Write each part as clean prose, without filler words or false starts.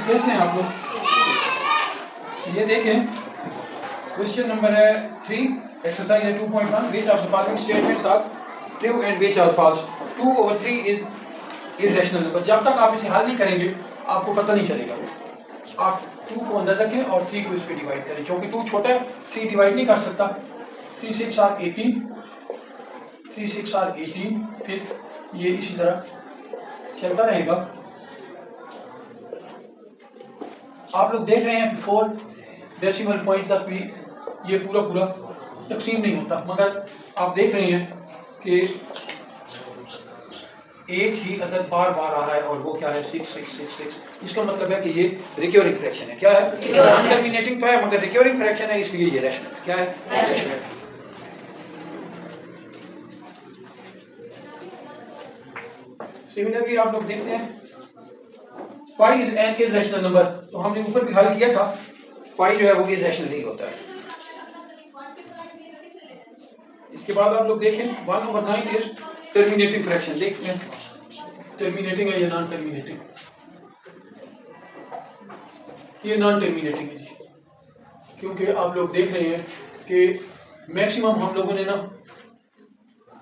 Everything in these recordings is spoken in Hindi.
कैसे हैं आप लोग? ये देखें, क्वेश्चन नंबर है 3, एक्सरसाइज है 2.1, which of the following statements are true and which are false. 2/3 is irrational number. जब तक आप इसे हल नहीं करेंगे आपको पता नहीं चलेगा। आप 2 को अंदर रखें और 3 को इस पे डिवाइड करें, क्योंकि 2 छोटा है, 3 डिवाइड नहीं कर सकता। 3 6 आर 18, 3 6 आर 18, फिर ये इसी तरह चलता रहेगा। आप लोग देख रहे हैं कि 4 डेसिमल पॉइंट तक भी ये पूरा तकसीम नहीं होता, मगर आप देख रहे हैं कि एक ही अदद बार बार आ रहा है और वो क्या है 6666। इसका मतलब है कि ये रिकरिंग फ्रैक्शन है। क्या है? नॉन टर्मिनेटिंग तो है मगर रिकरिंग फ्रैक्शन है, इसलिए ये रैशनल है। क्या है? रैशनल। सिमिलरली आप लोग देखते हैं pi is an irrational number, तो हमने ऊपर भी हल किया था, पाई जो है वो इरेशनल ही होता है। इसके बाद आप लोग देखें 1/9 इज टर्मिनेटिंग फ्रैक्शन। देखते हैं टर्मिनेटिंग है या नॉन टर्मिनेटिंग। ये नॉन टर्मिनेटिंग है जी, क्योंकि आप लोग देख रहे हैं कि मैक्सिमम हम लोगों ने ना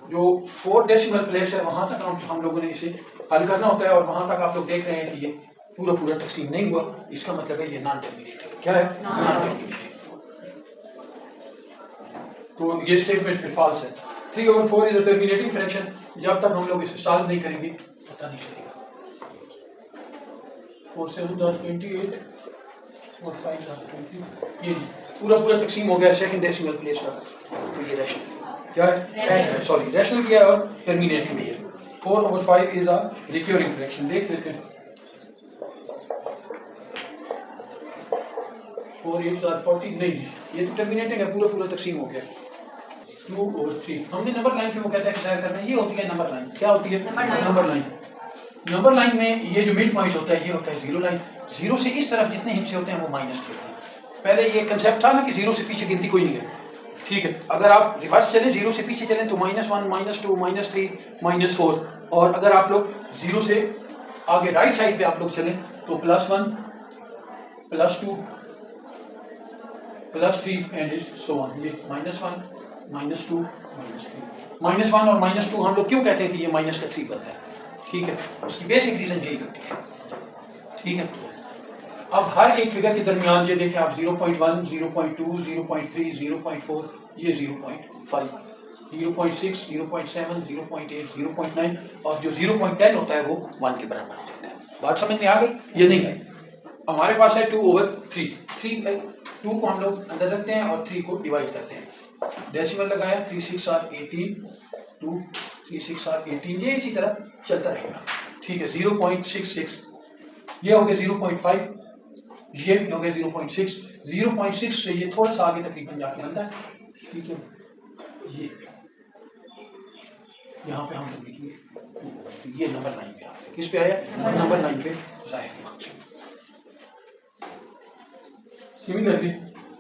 जो 4 डेसिमल प्लेस है वहां तक हम लोगों ने इसे हल करना होता है, और वहां तक आप लोग देख रहे हैं कि ये पूरा तकसीम नहीं हुआ। इसका मतलब है ये नॉन टर्मिनेटिंग। क्या है? Non terminating. तो ये स्टेटमेंट फिर फॉल्स है। 3/4 इज अ टर्मिनेटिंग फ्रैक्शन। जब तक हम लोग इसे सॉल्व नहीं करेंगे पता नहीं चलेगा। 4 7 are 28, 4 5 are 20। ये पूरा तकसीम हो गया सेकंड डेसिमल प्लेस तक, तो ये रैशनल। क्या है? सॉरी, रैशनल किया और टर्मिनेटिंग भी है। 4/5 इज अ रिकरिंग फ्रैक्शन। देख लेते हैं 4 8 are 40। नहीं, ये तो टर्मिनेटिंग है, पूरा तकसीम हो गया। 2/3 हमने नंबर लाइन पे वो कहता है कि करना है, ये होती है नंबर लाइन। क्या होती है? Number line. नंबर लाइन में ये जो मिड पॉइंट होता है ये होता है जीरो लाइन। जीरो से इस तरफ जितने हिस्से होते हैं वो माइनस के होते हैं। पहले ये कंसेप्ट था ना कि जीरो से पीछे गिनती कोई नहीं है, ठीक है। अगर आप रिवर्स चलें, जीरो से पीछे चलें तो -1 -2 -3 -4, और अगर आप लोग जीरो से आगे राइट साइड पे आप लोग चलें तो +1 +2 +3 एंड सो ऑन। ये -1 -2 -3 -1 और -2 हम लोग क्यों कहते हैं कि ये माइनस का 3 बनता है, ठीक है। उसकी बेसिक रीजन यही होती है, ठीक है। अब हर एक फिगर के दरमियान ये देखें आप 0.1 0.2 0.3 0.4, ये 0.5 0.6 0.7 0.8 0.9, और जो 0.10 होता है वो 1 के बराबर होता है। बात समझ में आ गई? ये नहीं आई। हमारे पास है 2/3। 2 को हम लोग अंदर रखते हैं और 3 को डिवाइड करते हैं। डेसिमल लगाया 3 6 are 18, 2 3 6 are 18, ये इसी तरह चलता रहेगा, ठीक है। 0.66 ये हो गया 0.5, ये भी हो गया 0.6। 0.6 से ये थोड़ा सा आगे तकरीबन जाके बनता है, ठीक है। ये यहाँ पे हम लोग लिखेंगे ये नंबर लाइन पे आ गया। किस पे आया? नंबर लाइन पे जाहिर हुआ। सिमिलरली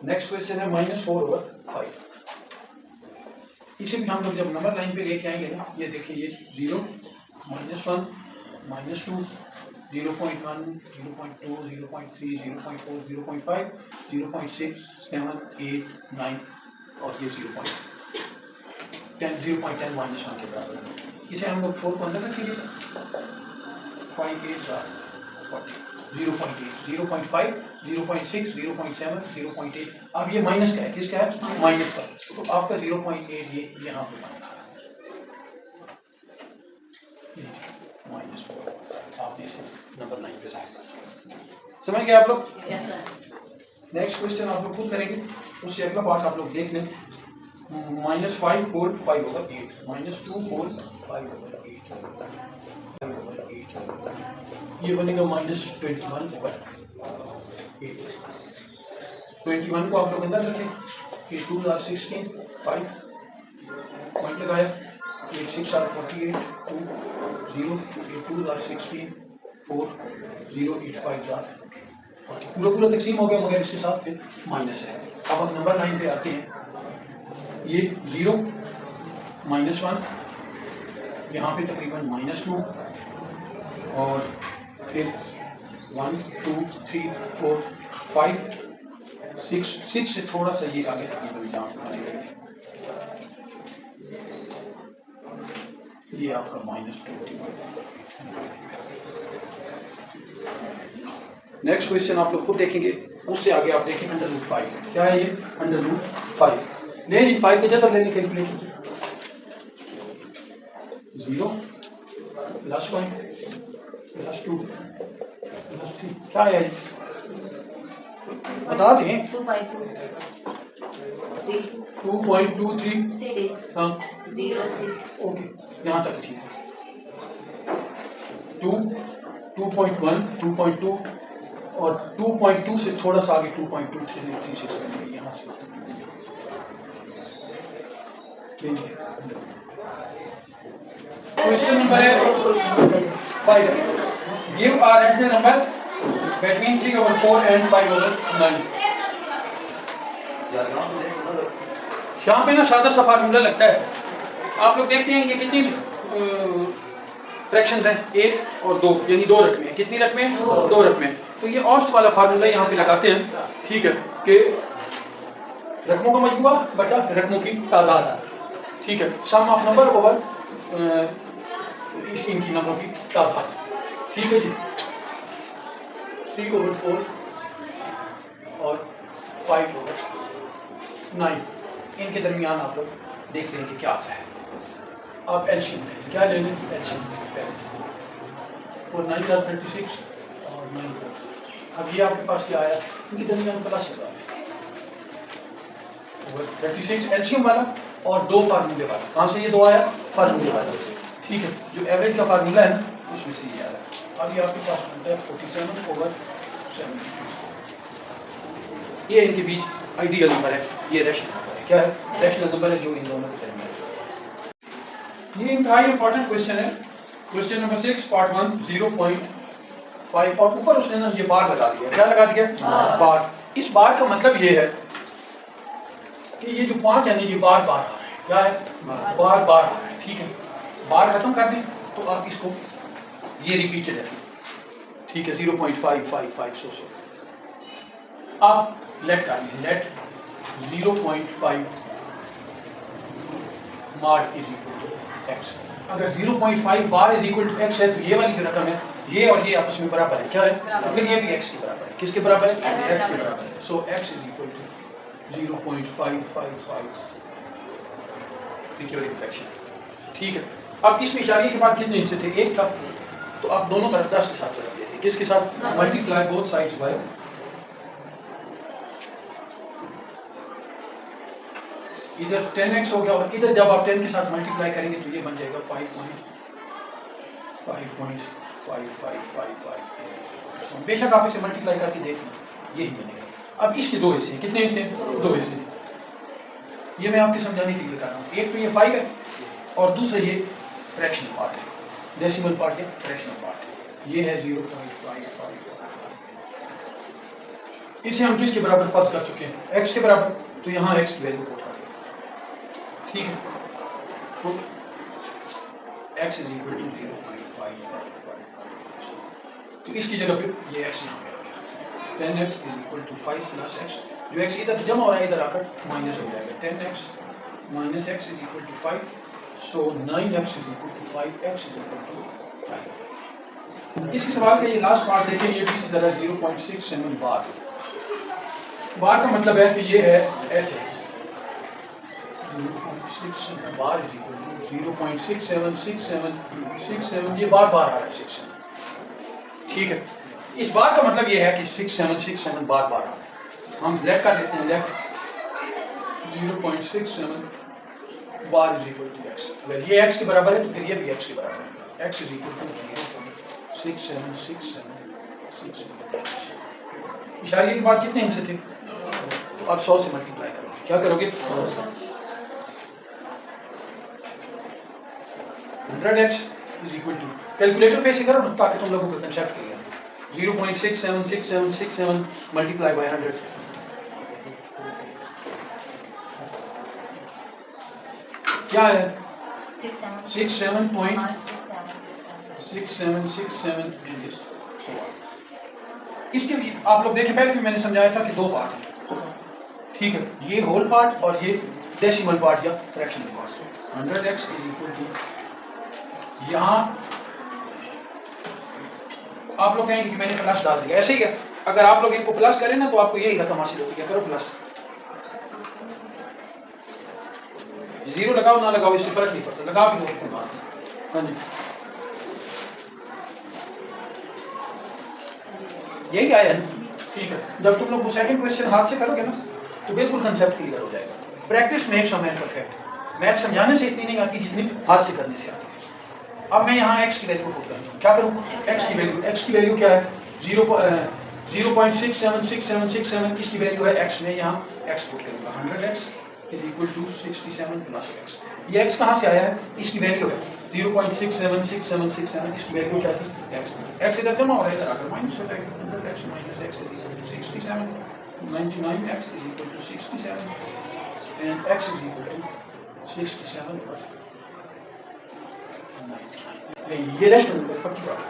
नेक्स्ट क्वेश्चन है -4/5। इसे भी हम लोग जब नंबर लाइन पे लेके आएंगे ना, ये देखिए ये 0 -1 -2 0.1 0.2 0.3 0.4 0.5 0.6 7 8 9 और ये 0.10 -1 के बराबर है। इसे हम लोग 4 को अंदर रखेंगे, 5 8 are 40 0.8 0.5 0.6 0.7 0.8। अब ये माइनस का है, किसका है? माइनस का। तो आपका 0.8 ये यहाँ पे बन रहा है -4। आपने इसे नंबर लाइन पे जाएगा। समझ गए आप लोग? नेक्स्ट क्वेश्चन आप लोग खुद करेंगे, उससे अगला पार्ट आप लोग देख लें। -5 होल 5/8 -2 होल 5/8 ये बनेगा -21/8। 21 को आप लोग अंदर रखें, 2 are 16 5 पॉइंट लगाया, 6 are 48 2 0 2 are 16 4 0 8 5 are 40। पूरा तकसीम हो गया, मगर इसके साथ फिर माइनस है। अब हम नंबर लाइन पे आते हैं। ये 0 -1 यहाँ पे तकरीबन -2 और फिर 1 2 3 4 5 6 से थोड़ा सा ये आगे तकरीबन जहाँ ये आपका -20। नेक्स्ट क्वेश्चन आप लोग खुद देखेंगे, उससे आगे आप देखें √5। क्या है ये? √5। ले जी 5 के जैसा लेंगे कैलकुलेटर। 0 +1 +2 +3 क्या है? बता दें। 2.23 हाँ 06 ओके, यहाँ तक ठीक है। 2 2.1 2.2 और 2.2 से थोड़ा सा आगे 2.2336 यहाँ से क्वेश्चन नंबर है 5। Give a rational number between 3/4 and 5/9। यहाँ पे ना सादा सा फार्मूला लगता है। आप लोग देखते हैं ये कितनी फ्रैक्शंस हैं, 1 और 2, यानी 2 रकमें हैं। कितनी रकमें? 2 रकमें। तो ये औसत वाला फार्मूला यहाँ पे लगाते हैं, ठीक है, कि रकमों का मजमूआ बटा रकमों की तादाद, ठीक है, सम ऑफ नंबर ओवर इनकी नंबरों की तादाद, ठीक है जी। 3/4 और 5/9 इनके दरमियान आप लोग देखते हैं कि क्या आता है। आप एलसीएम क्या ले लें? एलसीएम और 9 का 36 और 9 का। अब ये आपके पास क्या आया? इनके दरमियान प्लस लगा 36 एलसीएम वाला और 2 फार्मूले वाला। कहाँ से ये 2 आया? फार्मूले वाला, ठीक है। जो एवरेज का फार्मूला है ना उसमें से ये आया। अब ये आपके पास बनता है 47/7। ये इनके बीच आइडियल नंबर है, ये रैशनल नंबर है। क्या है? रैशनल नंबर है जो इन दोनों के दरमियान। ये इंतहाई इंपॉर्टेंट क्वेश्चन है। क्वेश्चन नंबर 6 पार्ट 1 0.5 और ऊपर उसने ना ये बार लगा दिया। क्या लगा दिया? बार। इस बार का मतलब ये है कि ये जो 5 है ना ये बार बार आ रहा है। क्या है? बार बार आ रहा है, ठीक है। बार खत्म कर दें तो आप इसको ये रिपीटेड है, ठीक है, 0.555 सो आप लेट कर लें। Let 0.5 mod is equal to x। अगर 0.5 bar is equal to x है तो ये वाली जो रकम है ये और ये आपस में बराबर है। क्या है? फिर ये भी x के बराबर है। किसके बराबर है? x के बराबर है। So x is equal to 0.555 recurring fraction, ठीक है। अब इसमें इशारिये के बाद कितने हिस्से थे? 1 था, तो आप दोनों तरफ 10 के साथ चला देते। किसके साथ? मल्टीप्लाई बोथ साइड्स बाय इधर 10x हो गया और इधर जब आप 10 के साथ मल्टीप्लाई करेंगे तो ये बन जाएगा 5.55555। बेशक आप इसे मल्टीप्लाई करके देख लें, यही बनेगा। अब इसके 2 हिस्से। कितने हिस्से? 2 हिस्से। ये मैं आपके समझाने के लिए कर रहा हूँ। एक तो ये 5 है और दूसरा ये फ्रैक्शनल पार्ट है, डेसिमल पार्ट है, फ्रैक्शनल पार्ट है। ये है 0.55। इसे हम किसके बराबर फर्ज कर चुके हैं? x के बराबर। तो यहाँ x की वैल्यू उठा दें, ठीक है। तो x इज इक्वल टू 0.555। तो इसकी जगह पे ये x यहाँ पे आ गया। 10x is equal to 5 plus x। जो x इधर जमा हो रहा है इधर आकर माइनस हो जाएगा। 10x minus x is equal to 5। So 9x is equal to 5x is equal to 5। इसी सवाल का ये लास्ट पार्ट देखें। ये भी इसी तरह 0.67 बार। बार का मतलब है कि ये है ऐसे 0.67 बार इज इक्वल टू 0.676767। ये बार बार आ रहा है 67, ठीक है। इस बार का मतलब ये है कि 6767 बार बार आ रहा है। हम लेट कर देते हैं। Let 0.67 bar is equal to x। अगर ये x के बराबर है तो फिर ये भी x के बराबर है। x is equal to 0.676767। इशारे के बाद कितने हिस्से थे? तो आप 100 से मल्टीप्लाई करोगे। क्या करोगे? 100x is equal to, calculator पे से करो ना ताकि तुम लोगों को कंसेप्ट क्लियर हो। 0.676767 मल्टीप्लाई बाय 100 क्या है? 67.6767 एंड so on। इसके भी आप लोग देखें, पहले भी मैंने समझाया था कि दो पार्ट हैं, ठीक है, ये होल पार्ट और ये डेसिमल पार्ट या fractional part. 100x is equal to, यहाँ आप लोग कहेंगे कि मैंने प्लस डाल दिया, ऐसे ही है, अगर आप लोग इनको प्लस करें ना तो आपको यही रकम हासिल होती है, करो प्लस, जीरो लगाओ ना लगाओ इससे फर्क नहीं पड़ता, लगा भी दो कोई बात नहीं। हाँ जी, यही आया है, ठीक है। जब तुम लोग वो सेकंड क्वेश्चन हाथ से करोगे ना तो बिल्कुल कंसेप्ट क्लियर हो जाएगा। Practice makes a man perfect, math समझाने से इतनी नहीं आती जितनी हाथ से करने से आती है। अब मैं यहाँ x की वैल्यू को पुट करता हूँ, क्या करूँ, x की वैल्यू क्या है, 0.676767, इसकी वैल्यू है x, में यहाँ x पुट करूँगा, 100x is equal to 67 plus x। ये x कहाँ से आया है, इसकी वैल्यू है 0.676767, इसकी वैल्यू क्या थी, x इधर जमा हो रहा है, इधर आकर माइनस हो जाएगा, 100x minus x is equal to 67, 99x is equal to 67 and x is equal to 67 plus ये रेस्ट नंबर पक्की बात है।